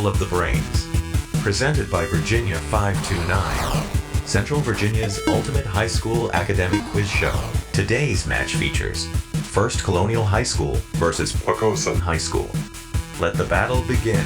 of the Brains. Presented by Virginia 529. Central Virginia's ultimate high school academic quiz show. Today's match features First Colonial High School versus Poquoson High School. Let the battle begin.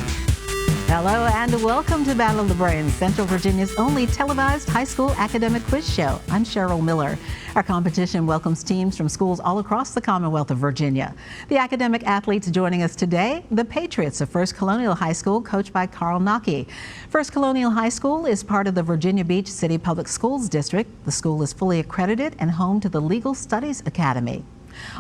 Hello and welcome to Battle of the Brains, Central Virginia's only televised high school academic quiz show. I'm Cheryl Miller. Our competition welcomes teams from schools all across the Commonwealth of Virginia. The academic athletes joining us today, the Patriots of First Colonial High School, coached by Carl Nockey. First Colonial High School is part of the Virginia Beach City Public Schools District. The school is fully accredited and home to the Legal Studies Academy.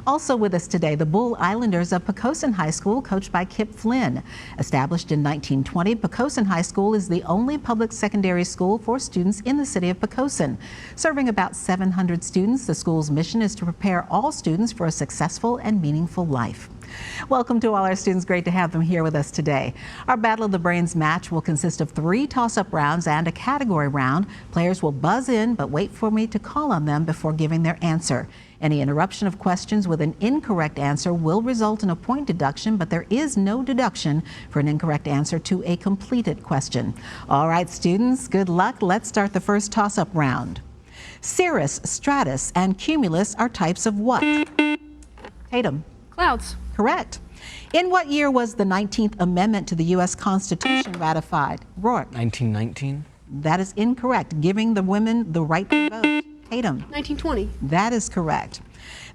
Also with us today, the Bull Islanders of Poquoson High School, coached by Kip Flynn. Established in 1920, Poquoson High School is the only public secondary school for students in the city of Poquoson. Serving about 700 students, the school's mission is to prepare all students for a successful and meaningful life. Welcome to all our students. Great to have them here with us today. Our Battle of the Brains match will consist of 3 toss-up rounds and a category round. Players will buzz in, but wait for me to call on them before giving their answer. Any interruption of questions with an incorrect answer will result in a point deduction, but there is no deduction for an incorrect answer to a completed question. All right, students, good luck. Let's start the first toss-up round. Cirrus, stratus, and cumulus are types of what? Tatum. Clouds. Correct. In what year was the 19th Amendment to the U.S. Constitution ratified? Rourke. 1919. That is incorrect. Giving the women the right to vote. Tatum. 1920. That is correct.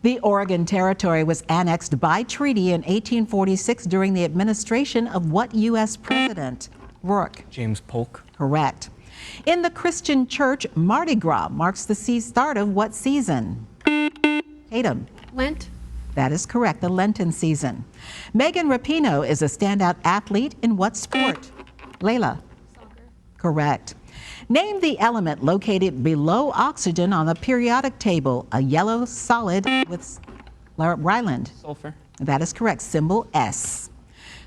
The Oregon Territory was annexed by treaty in 1846 during the administration of what U.S. president? Rourke. James Polk. Correct. In the Christian church, Mardi Gras marks the start of what season? Tatum. Lent. That is correct, the Lenten season. Megan Rapinoe is a standout athlete in what sport? Layla. Soccer. Correct. Name the element located below oxygen on the periodic table, a yellow solid with Ryland. Sulfur. That is correct, symbol S.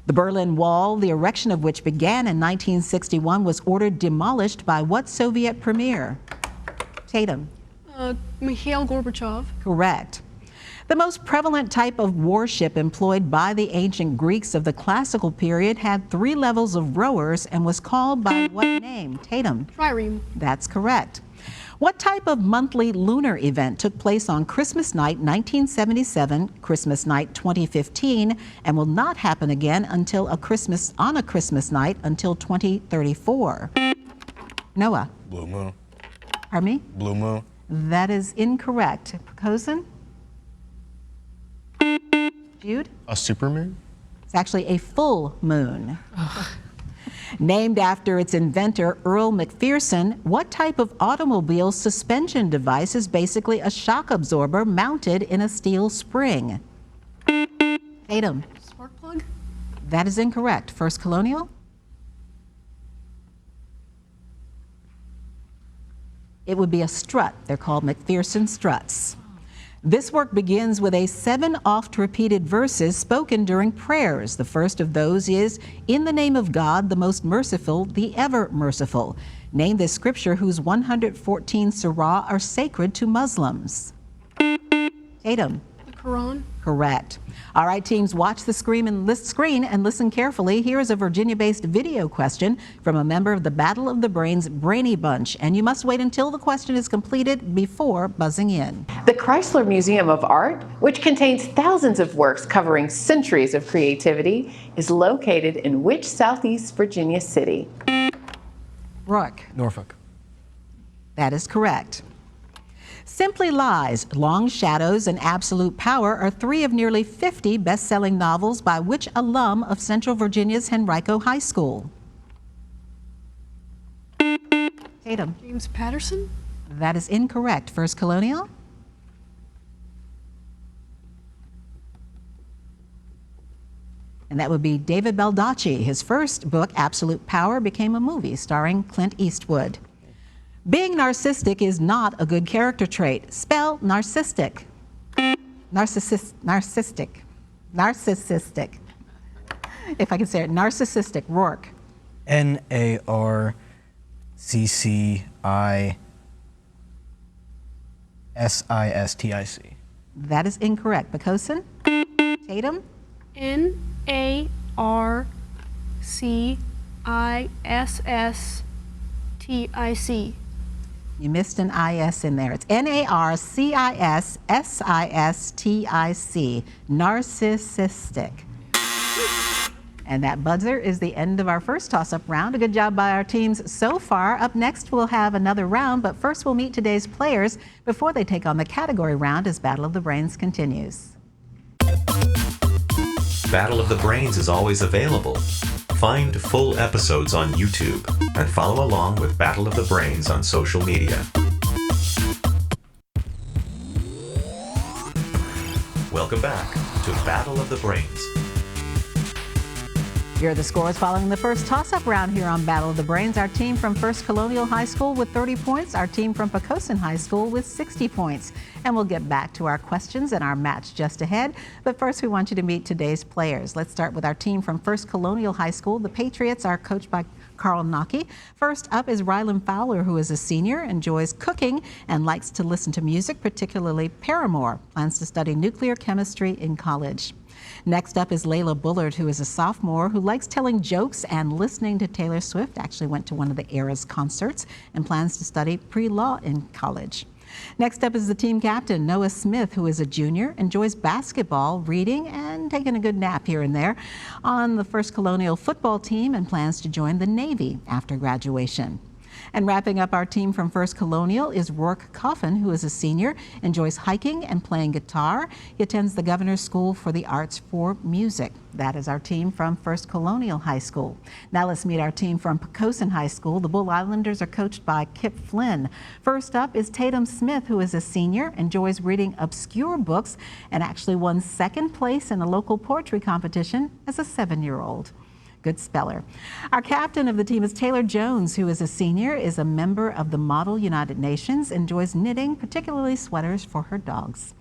The Berlin Wall, the erection of which began in 1961, was ordered demolished by what Soviet premier? Tatum. Mikhail Gorbachev. Correct. The most prevalent type of warship employed by the ancient Greeks of the classical period had 3 levels of rowers and was called by what name? Tatum. Trireme. That's correct. What type of monthly lunar event took place on Christmas night 1977, Christmas night 2015, and will not happen again until on a Christmas night until 2034? Noah. Blue moon. Pardon me? Blue moon. That is incorrect. Poquoson? Jude? A supermoon? It's actually a full moon. Named after its inventor, Earl McPherson, what type of automobile suspension device is basically a shock absorber mounted in a steel spring? Tatum. Spark plug. That is incorrect. First Colonial? It would be a strut. They're called McPherson struts. This work begins with a 7 oft-repeated verses spoken during prayers. The first of those is, "In the name of God, the most merciful, the ever merciful." Name this scripture whose 114 surah are sacred to Muslims. Tatum. The Quran. Correct. All right, teams, watch the screen and listen carefully. Here is a Virginia-based video question from a member of the Battle of the Brains Brainy Bunch, and you must wait until the question is completed before buzzing in. The Chrysler Museum of Art, which contains thousands of works covering centuries of creativity, is located in which Southeast Virginia city? Rourke. Norfolk. That is correct. Simply Lies, Long Shadows, and Absolute Power are 3 of nearly 50 best-selling novels by which alum of Central Virginia's Henrico High School? Tatum. James Patterson. That is incorrect. First Colonial? And that would be David Baldacci. His first book, Absolute Power, became a movie starring Clint Eastwood. Being narcissistic is not a good character trait. Spell narcissistic. Narcissistic. If I can say it, narcissistic. Rourke. N-A-R-C-C-I-S-I-S-T-I-C. That is incorrect. Poquoson? Tatum? N-A-R-C-C-I-S-T-I-C. N-A-R-C-I-S-S-T-I-C. You missed an I-S in there. It's N-A-R-C-I-S-S-I-S-T-I-C, narcissistic. And that buzzer is the end of our first toss-up round. A good job by our teams so far. Up next, we'll have another round, but first we'll meet today's players before they take on the category round as Battle of the Brains continues. Battle of the Brains is always available. Find full episodes on YouTube and follow along with Battle of the Brains on social media. Welcome back to Battle of the Brains. Here are the scores following the first toss-up round here on Battle of the Brains. Our team from First Colonial High School with 30 points. Our team from Poquoson High School with 60 points. And we'll get back to our questions and our match just ahead. But first, we want you to meet today's players. Let's start with our team from First Colonial High School. The Patriots are coached by Carl Nocky. First up is Rylan Fowler, who is a senior, enjoys cooking, and likes to listen to music, particularly Paramore. Plans to study nuclear chemistry in college. Next up is Layla Bullard, who is a sophomore who likes telling jokes and listening to Taylor Swift. Actually went to one of the Eras concerts and plans to study pre-law in college. Next up is the team captain, Noah Smith, who is a junior, enjoys basketball, reading, and taking a good nap here and there on the First Colonial football team and plans to join the Navy after graduation. And wrapping up our team from First Colonial is Rourke Coffin, who is a senior, enjoys hiking and playing guitar. He attends the Governor's School for the Arts for Music. That is our team from First Colonial High School. Now let's meet our team from Poquoson High School. The Bull Islanders are coached by Kip Flynn. First up is Tatum Smith, who is a senior, enjoys reading obscure books, and actually won second place in a local poetry competition as a 7-year-old. Good speller. Our captain of the team is Taylor Jones, who is a senior, is a member of the Model United Nations, enjoys knitting, particularly sweaters for her dogs.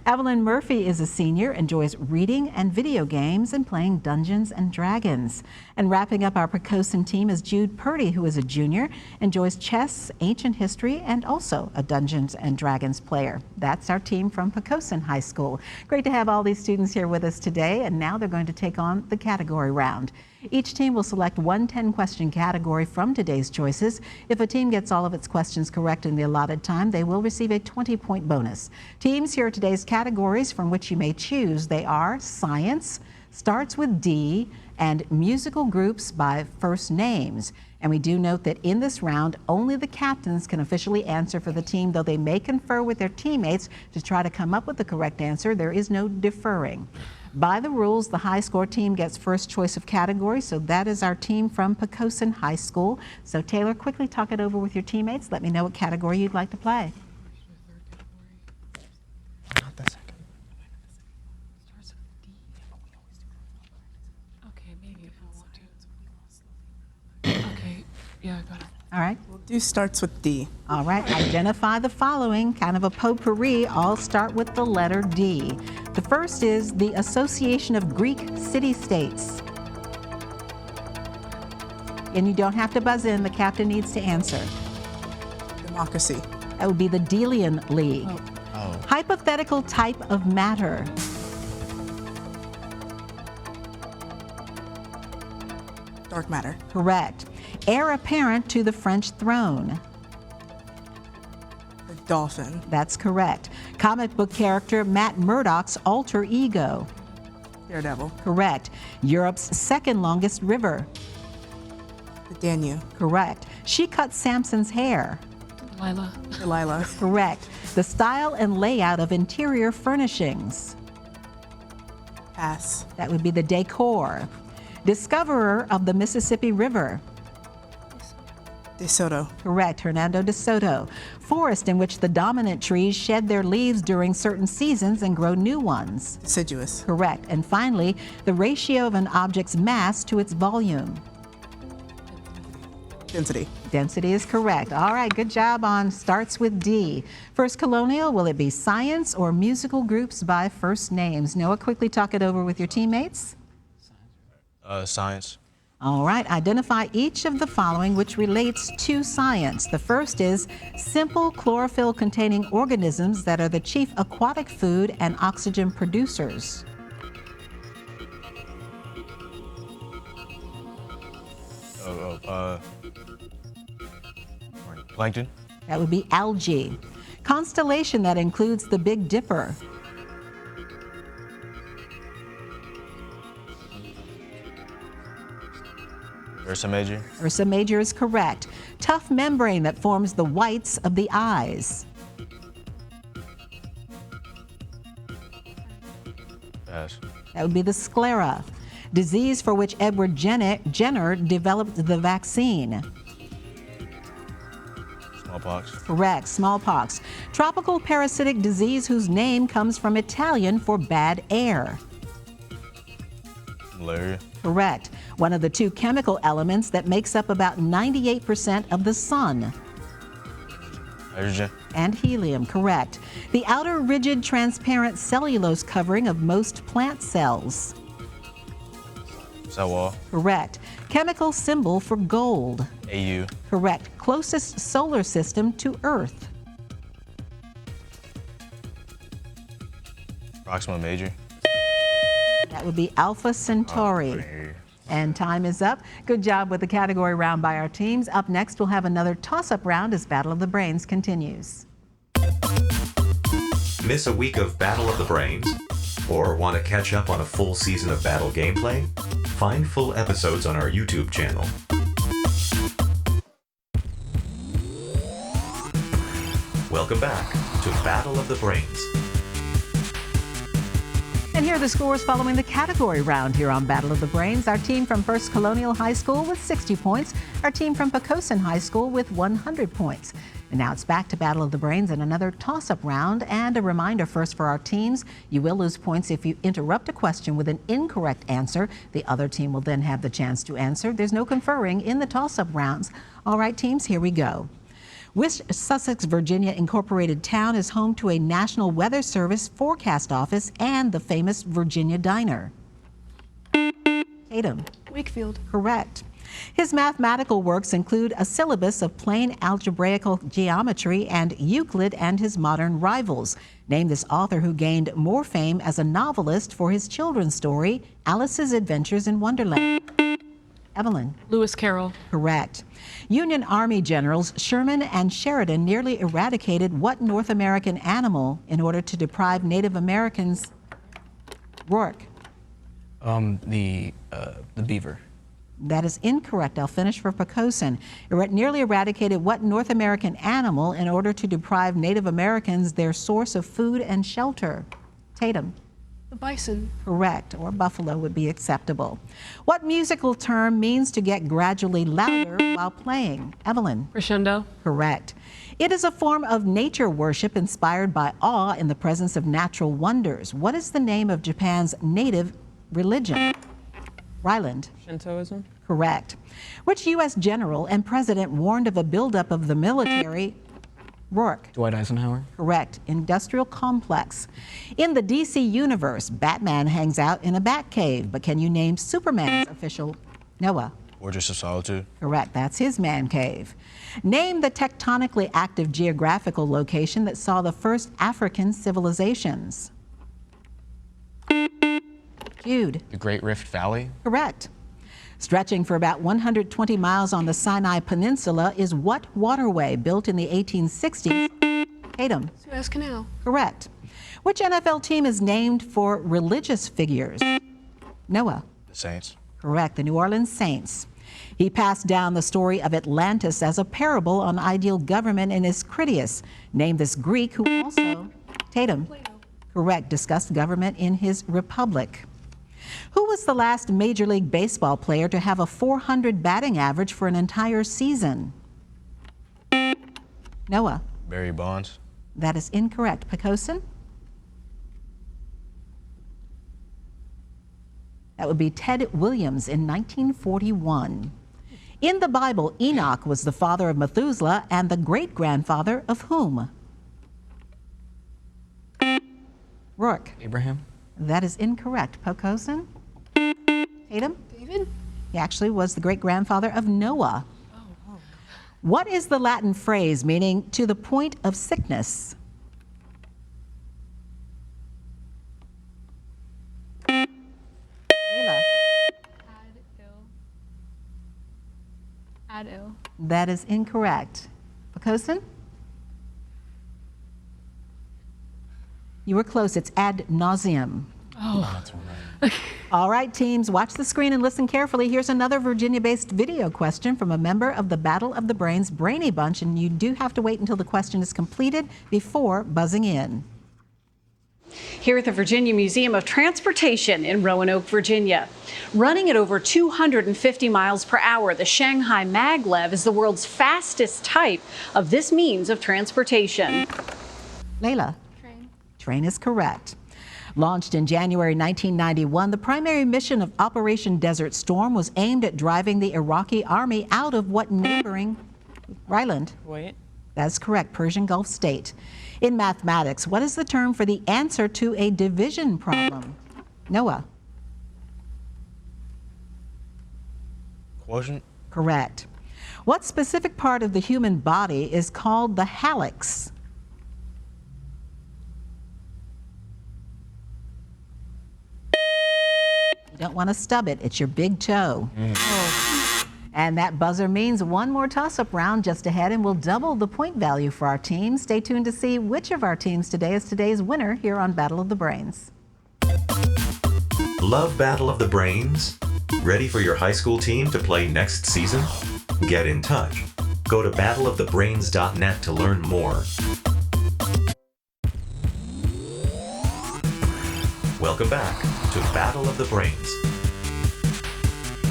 Evelyn Murphy is a senior, enjoys reading and video games and playing Dungeons and Dragons. And wrapping up our Poquoson team is Jude Purdy, who is a junior, enjoys chess, ancient history, and also a Dungeons and Dragons player. That's our team from Poquoson High School. Great to have all these students here with us today, and now they're going to take on the category round. Each team will select one 10-question category from today's choices. If a team gets all of its questions correct in the allotted time, they will receive a 20-point bonus. Teams, here are today's categories from which you may choose. They are science, starts with D, and musical groups by first names. And we do note that in this round, only the captains can officially answer for the team, though they may confer with their teammates to try to come up with the correct answer. There is no deferring. By the rules, the high score team gets first choice of category, so that is our team from Poquoson High School. So Taylor, quickly talk it over with your teammates. Let me know what category you'd like to play. Not that second. Okay, maybe if I want to. Okay, yeah, I got it. All right. We'll do starts with D. All right, identify the following, kind of a potpourri. All start with the letter D. The first is the Association of Greek City-States. And you don't have to buzz in, the captain needs to answer. Democracy. That would be the Delian League. Oh. Hypothetical type of matter. Dark matter. Correct. Heir apparent to the French throne. The dolphin. That's correct. Comic book character Matt Murdock's alter ego. Daredevil. Correct. Europe's second longest river. The Danube. Correct. She cut Samson's hair. Lila. Delilah. Correct. The style and layout of interior furnishings. Pass. That would be the decor. Discoverer of the Mississippi River. De Soto. Correct. Hernando de Soto. Forest in which the dominant trees shed their leaves during certain seasons and grow new ones. Deciduous. Correct. And finally, the ratio of an object's mass to its volume. Density. Density is correct. All right, good job on starts with D. First Colonial, will it be science or musical groups by first names? Noah, quickly talk it over with your teammates. Science. All right, identify each of the following which relates to science. The first is simple chlorophyll-containing organisms that are the chief aquatic food and oxygen producers. Plankton. That would be algae. Constellation that includes the Big Dipper. Ursa Major. Ursa Major is correct. Tough membrane that forms the whites of the eyes. Pass. That would be the sclera. Disease for which Edward Jenner developed the vaccine. Smallpox. Correct, smallpox. Tropical parasitic disease whose name comes from Italian for bad air. Malaria. Correct. One of the two chemical elements that makes up about 98% of the sun. Hydrogen. And helium, correct. The outer rigid transparent cellulose covering of most plant cells. Cell wall. Correct. Chemical symbol for gold. AU. Correct. Closest solar system to Earth. Proxima Major. That would be Alpha Centauri. And time is up. Good job with the category round by our teams. Up next, we'll have another toss-up round as Battle of the Brains continues. Miss a week of Battle of the Brains? Or want to catch up on a full season of battle gameplay? Find full episodes on our YouTube channel. Welcome back to Battle of the Brains. And here are the scores following the category round here on Battle of the Brains. Our team from First Colonial High School with 60 points. Our team from Poquoson High School with 100 points. And now it's back to Battle of the Brains and another toss-up round. And a reminder first for our teams, you will lose points if you interrupt a question with an incorrect answer. The other team will then have the chance to answer. There's no conferring in the toss-up rounds. All right, teams, here we go. Which Sussex, Virginia incorporated town is home to a National Weather Service forecast office and the famous Virginia Diner? Tatum. Wakefield. Correct. His mathematical works include a syllabus of plain algebraical geometry and Euclid and his modern rivals. Name this author who gained more fame as a novelist for his children's story, Alice's Adventures in Wonderland. Evelyn. Lewis Carroll. Correct. Union Army generals Sherman and Sheridan nearly eradicated what North American animal in order to deprive Native Americans? Rourke. The beaver. That is incorrect. I'll finish for Poquoson. Nearly eradicated what North American animal in order to deprive Native Americans their source of food and shelter? Tatum. The bison. Correct, or buffalo would be acceptable. What musical term means to get gradually louder while playing? Evelyn. Crescendo. Correct. It is a form of nature worship inspired by awe in the presence of natural wonders. What is the name of Japan's native religion? Ryland. Shintoism. Correct. Which U.S. general and president warned of a buildup of the military? Rourke. Dwight Eisenhower. Correct. Industrial complex. In the DC universe, Batman hangs out in a bat cave, but can you name Superman's official? Noah. Fortress of Solitude. Correct. That's his man cave. Name the tectonically active geographical location that saw the first African civilizations. Jude. The Great Rift Valley. Correct. Stretching for about 120 miles on the Sinai Peninsula is what waterway built in the 1860s? Tatum. Suez Canal. Correct. Which NFL team is named for religious figures? Noah. The Saints. Correct. The New Orleans Saints. He passed down the story of Atlantis as a parable on ideal government in his Critias. Name this Greek who also, Tatum. Plato. Correct. Discussed government in his Republic. Who was the last Major League Baseball player to have a .400 batting average for an entire season? Noah. Barry Bonds. That is incorrect. Poquoson? That would be Ted Williams in 1941. In the Bible, Enoch was the father of Methuselah and the great-grandfather of whom? Rourke. Abraham. That is incorrect. Poquoson? Tatum? David. He actually was the great-grandfather of Noah. What is the Latin phrase meaning to the point of sickness? Layla. Ad il. That is incorrect. Poquoson? You were close. It's ad nauseum. That's right. All right, teams, watch the screen and listen carefully. Here's another Virginia-based video question from a member of the Battle of the Brains Brainy Bunch, and you do have to wait until the question is completed before buzzing in. Here at the Virginia Museum of Transportation in Roanoke, Virginia. Running at over 250 miles per hour, the Shanghai Maglev is the world's fastest type of this means of transportation. Layla? Train. Train is correct. Launched in January 1991, the primary mission of Operation Desert Storm was aimed at driving the Iraqi army out of what neighboring Ryland? Wait. That's correct, Persian Gulf state. In mathematics, what is the term for the answer to a division problem? Noah? Quotient? Correct. What specific part of the human body is called the hallux? You don't want to stub it. It's your big toe. And that buzzer means one more toss-up round just ahead, and we'll double the point value for our team. Stay tuned to see which of our teams today is today's winner here on Battle of the Brains. Love Battle of the Brains? Ready for your high school team to play next season? Get in touch. Go to battleofthebrains.net to learn more. Welcome back to Battle of the Brains.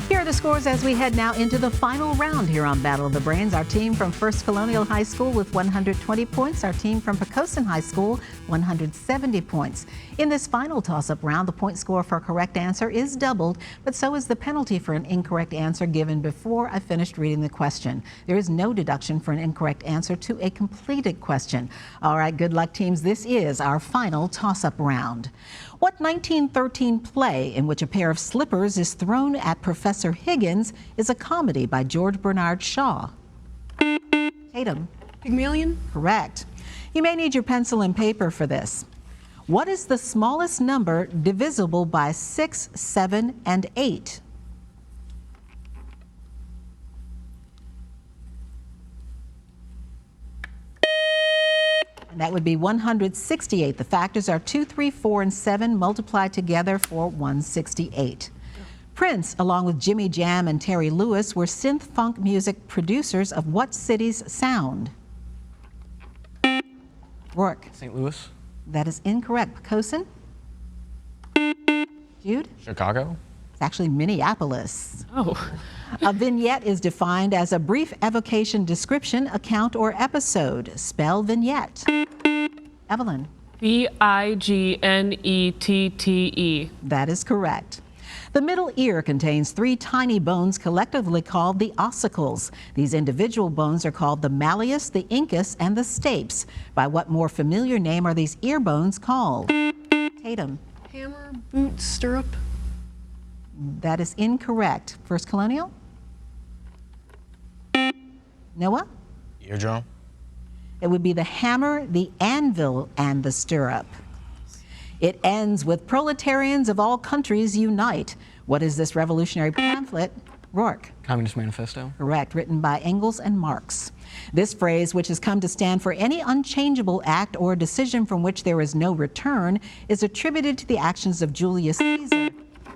Here are the scores as we head now into the final round here on Battle of the Brains. Our team from First Colonial High School with 120 points. Our team from Poquoson High School, 170 points. In this final toss-up round, the point score for a correct answer is doubled, but so is the penalty for an incorrect answer given before I finished reading the question. There is no deduction for an incorrect answer to a completed question. All right, good luck, teams. This is our final toss-up round. What 1913 play in which a pair of slippers is thrown at Professor Higgins is a comedy by George Bernard Shaw? Tatum? Pygmalion? Correct. You may need your pencil and paper for this. What is the smallest number divisible by 6, 7, and 8? That would be 168. The factors are 2, 3, 4, and 7 multiplied together for 168. Prince, along with Jimmy Jam and Terry Lewis, were synth funk music producers of what city's sound? Rourke. St. Louis? That is incorrect. Poquoson? Jude? Chicago? It's actually Minneapolis. Oh. A vignette is defined as a brief evocation, description, account, or episode. Spell vignette. Evelyn. Vignette. That is correct. The middle ear contains 3 tiny bones collectively called the ossicles. These individual bones are called the malleus, the incus, and the stapes. By what more familiar name are these ear bones called? Tatum. Hammer, boot, stirrup. That is incorrect. First Colonial? Noah? Eardrum? It would be the hammer, the anvil, and the stirrup. It ends with proletarians of all countries unite. What is this revolutionary pamphlet? Rourke. Communist Manifesto? Correct, written by Engels and Marx. This phrase, which has come to stand for any unchangeable act or decision from which there is no return, is attributed to the actions of Julius Caesar.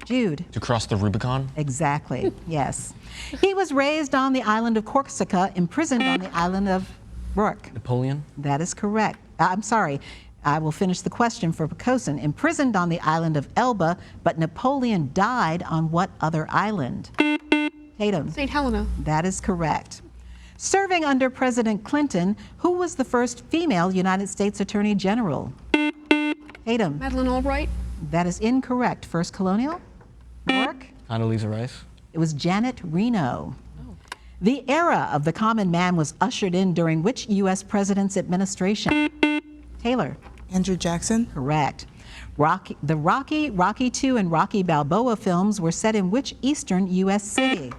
Jude. To cross the Rubicon? Exactly, yes. He was raised on the island of Corsica, imprisoned on the island of Rourke. Napoleon? That is correct. I'm sorry. I will finish the question for Poquoson. Imprisoned on the island of Elba, but Napoleon died on what other island? Tatum. St. Helena. That is correct. Serving under President Clinton, who was the first female United States Attorney General? Tatum. Madeleine Albright. That is incorrect. First Colonial? Rourke? Condoleezza Rice? It was Janet Reno. The era of the common man was ushered in during which U.S. president's administration? Taylor. Andrew Jackson? Correct. The Rocky II, and Rocky Balboa films were set in which eastern U.S. city?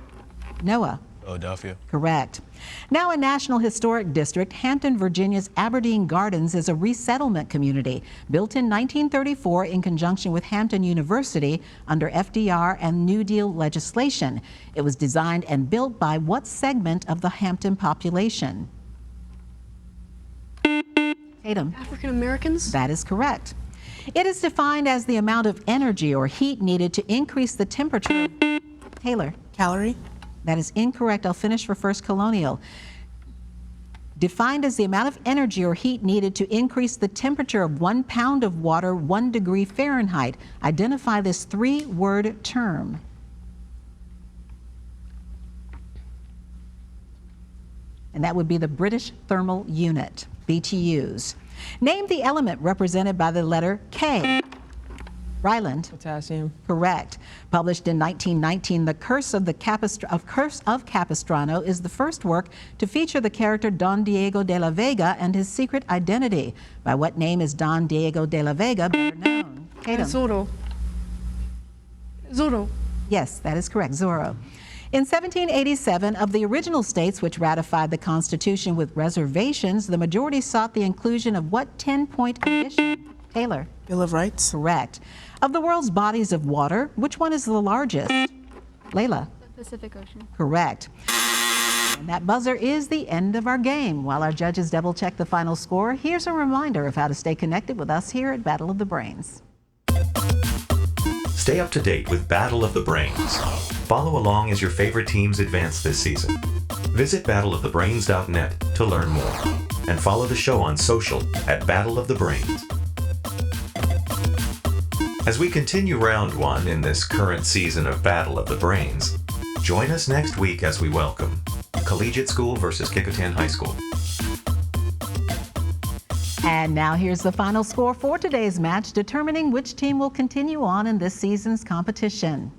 Noah. Philadelphia. Correct. Now a National Historic District, Hampton, Virginia's Aberdeen Gardens is a resettlement community built in 1934 in conjunction with Hampton University under FDR and New Deal legislation. It was designed and built by what segment of the Hampton population? Tatum. African Americans? That is correct. It is defined as the amount of energy or heat needed to increase the temperature. Taylor. Calorie. That is incorrect. I'll finish for First Colonial. Defined as the amount of energy or heat needed to increase the temperature of 1 pound of water 1 degree Fahrenheit. Identify this 3-word term. And that would be the British Thermal Unit, BTUs. Name the element represented by the letter K. Ryland. Potassium. Correct. Published in 1919, The Curse of Capistrano is the first work to feature the character Don Diego de la Vega and his secret identity. By what name is Don Diego de la Vega better known? Tatum. Zorro. Zorro. Yes, that is correct. Zorro. In 1787, of the original states which ratified the Constitution with reservations, the majority sought the inclusion of what 10-point addition? Taylor. Bill of Rights. Correct. Of the world's bodies of water, which one is the largest? Layla. The Pacific Ocean. Correct. And that buzzer is the end of our game. While our judges double check the final score, here's a reminder of how to stay connected with us here at Battle of the Brains. Stay up to date with Battle of the Brains. Follow along as your favorite teams advance this season. Visit battleofthebrains.net to learn more. And follow the show on social at Battle of the Brains. As we continue round 1 in this current season of Battle of the Brains, join us next week as we welcome Collegiate School versus Kecoughtan High School. And now here's the final score for today's match, determining which team will continue on in this season's competition.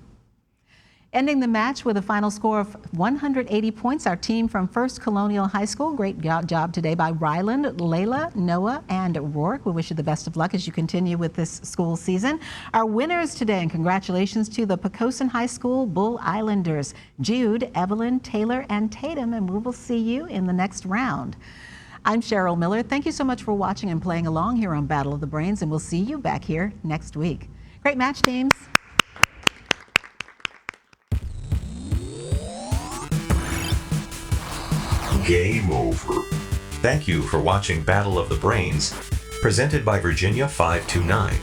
Ending the match with a final score of 180 points, our team from First Colonial High School. Great job today by Ryland, Layla, Noah, and Rourke. We wish you the best of luck as you continue with this school season. Our winners today, and congratulations to the Poquoson High School Bull Islanders, Jude, Evelyn, Taylor, and Tatum, and we will see you in the next round. I'm Cheryl Miller. Thank you so much for watching and playing along here on Battle of the Brains, and we'll see you back here next week. Great match, teams. Game over. Thank you for watching Battle of the Brains, presented by Virginia 529.